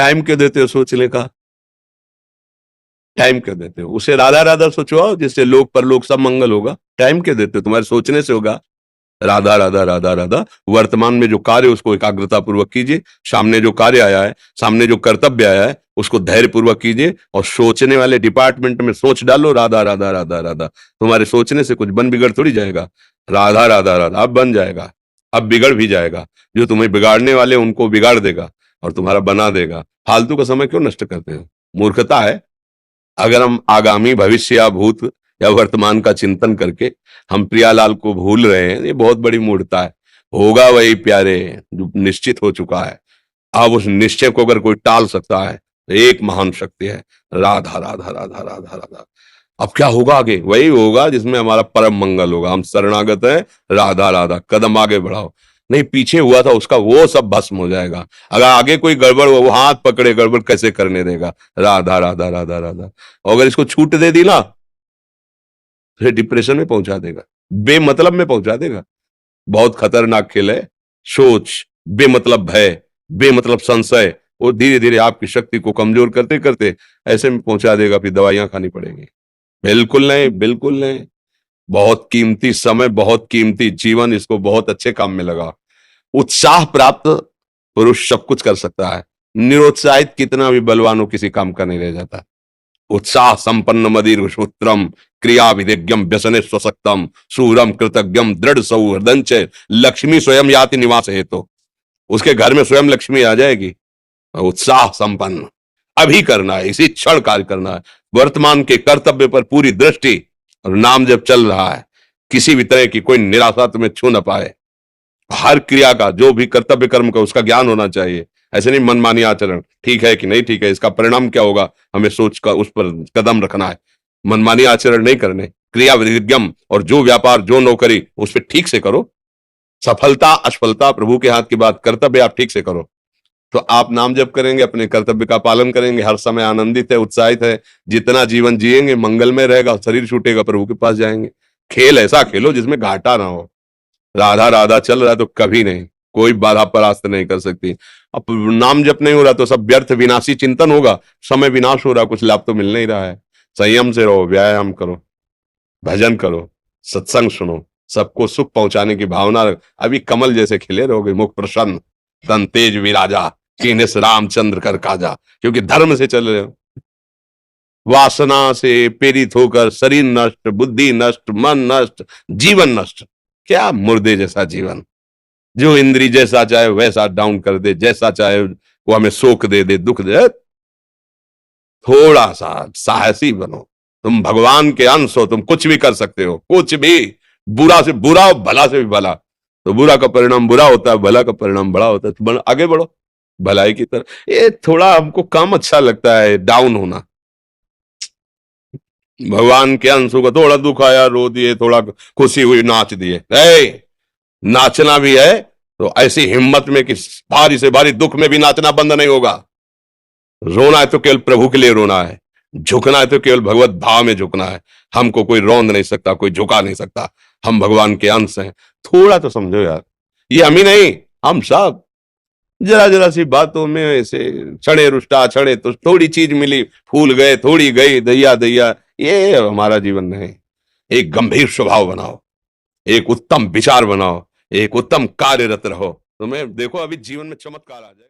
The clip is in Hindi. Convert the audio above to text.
टाइम क्यों देते हो सोचने का? टाइम क्यों देते हो? उसे राधा राधा सोचो जिससे लोक परलोक सब मंगल होगा। टाइम क्यों देते हो? तुम्हारे सोचने से होगा। राधा राधा राधा राधा। वर्तमान में जो कार्य उसको एकाग्रता पूर्वक कीजिए। सामने जो कार्य आया है, सामने जो कर्तव्य आया है, उसको धैर्य पूर्वक कीजिए और सोचने वाले डिपार्टमेंट में सोच डालो राधा राधा राधा राधा। तुम्हारे सोचने से कुछ बन बिगड़ थोड़ी जाएगा। राधा राधा राधा अब बन जाएगा, अब बिगड़ भी जाएगा। जो तुम्हें बिगाड़ने वाले उनको बिगाड़ देगा और तुम्हारा बना देगा। फालतू का समय क्यों नष्ट करते हो? मूर्खता है। अगर हम आगामी भविष्य या भूत या वर्तमान का चिंतन करके हम प्रियालाल को भूल रहे हैं, ये बहुत बड़ी मूर्खता है। होगा वही प्यारे जो निश्चित हो चुका है। अब उस निश्चय को अगर कोई टाल सकता है तो एक महान शक्ति है, राधा राधा राधा राधा राधा। अब क्या होगा आगे? वही होगा जिसमें हमारा परम मंगल होगा। हम शरणागत हैं, राधा राधा। कदम आगे बढ़ाओ। नहीं, पीछे हुआ था उसका वो सब भस्म हो जाएगा। अगर आगे कोई गड़बड़ हो, वो हाथ पकड़े गड़बड़ कैसे करने देगा? राधा राधा राधा राधा। और अगर इसको छूट दे दी ना, फिर डिप्रेशन में पहुंचा देगा, बेमतलब में पहुंचा देगा। बहुत खतरनाक खेल है। सोच, बेमतलब भय, बेमतलब संशय, वो धीरे धीरे आपकी शक्ति को कमजोर करते करते ऐसे में पहुंचा देगा, फिर दवाइयां खानी पड़ेगी। बिल्कुल नहीं, बिल्कुल नहीं। बहुत कीमती समय, बहुत कीमती जीवन, इसको बहुत अच्छे काम में लगा। उत्साह प्राप्त पुरुष सब कुछ कर सकता है। निरुत्साहित कितना भी बलवान हो, किसी काम का नहीं रह जाता। उत्साह संपन्न मदीर सूत्रम क्रिया विधिज्ञम व्यसने स्वसक्तम सूरम कृतज्ञम दृढ़ सौहृदंच लक्ष्मी स्वयं याति निवास हेतु। उसके घर में स्वयं लक्ष्मी आ जाएगी। उत्साह संपन्न अभी करना है, इसी क्षण कार्य करना है। वर्तमान के कर्तव्य पर पूरी दृष्टि और नाम जब चल रहा है, किसी भी तरह की कोई निराशा तुम्हें छू न पाए। हर क्रिया का, जो भी कर्तव्य कर्म का, उसका ज्ञान होना चाहिए। ऐसे नहीं मनमानी आचरण, ठीक है कि नहीं ठीक है, इसका परिणाम क्या होगा, हमें सोच कर उस पर कदम रखना है। मनमानी आचरण नहीं करने, क्रिया विधिज्ञम, और जो व्यापार जो नौकरी उस पर ठीक से करो। सफलता असफलता प्रभु के हाथ की बात, कर्तव्य आप ठीक से करो तो आप नाम जप करेंगे, अपने कर्तव्य का पालन करेंगे, हर समय आनंदित है, उत्साहित है। जितना जीवन जिएंगे मंगलमय रहेगा, शरीर छूटेगा, प्रभु के पास जाएंगे। खेल ऐसा खेलो जिसमें घाटा ना हो। राधा राधा चल रहा है तो कभी नहीं, कोई बाधा परास्त नहीं कर सकती। अब नाम जप नहीं हो रहा तो सब व्यर्थ विनाशी चिंतन होगा। समय विनाश हो रहा, कुछ लाभ तो मिल नहीं रहा है। संयम से रहो, व्यायाम करो, भजन करो, सत्संग सुनो, सबको सुख पहुंचाने की भावना रख। अभी कमल जैसे खिले रहोगे, मुख प्रसन्न, तन तेज विराजा, कीनेस रामचंद्र कर काजा। क्योंकि धर्म से चल रहे हो। वासना से प्रेरित होकर शरीर नष्ट, बुद्धि नष्ट, मन नष्ट, जीवन नष्ट। क्या मुर्दे जैसा जीवन, जो इंद्री जैसा चाहे वैसा डाउन कर दे, जैसा चाहे वो हमें शोक दे दे, दुख दे। थोड़ा सा साहसी बनो। तुम भगवान के अंश हो, तुम कुछ भी कर सकते हो, कुछ भी। बुरा से बुरा, भला से भी भला। तो बुरा का परिणाम बुरा होता है, भला का परिणाम बड़ा होता है। तो आगे बढ़ो भलाई की तरफ। ये थोड़ा हमको कम अच्छा लगता है डाउन होना। भगवान के अंश को थोड़ा दुख आया रो दिए, थोड़ा खुशी हुई नाच दिए। नाचना भी है तो ऐसी हिम्मत में कि भारी से भारी दुख में भी नाचना बंद नहीं होगा। रोना है तो केवल प्रभु के लिए रोना है, झुकना है तो केवल भगवत भाव में झुकना है। हमको कोई रौंद नहीं सकता, कोई झुका नहीं सकता। हम भगवान के अंश हैं। थोड़ा तो समझो यार, ये हम ही नहीं, हम सब जरा जरा सी बातों में ऐसे छड़े रुष्टा छड़े तो थोड़ी चीज मिली, फूल गए, थोड़ी गई, दैया दैया। ये हमारा जीवन नहीं। एक गंभीर स्वभाव बनाओ, एक उत्तम विचार बनाओ, एक उत्तम कार्यरत रहो। तुम्हें देखो अभी जीवन में चमत्कार आ जाए।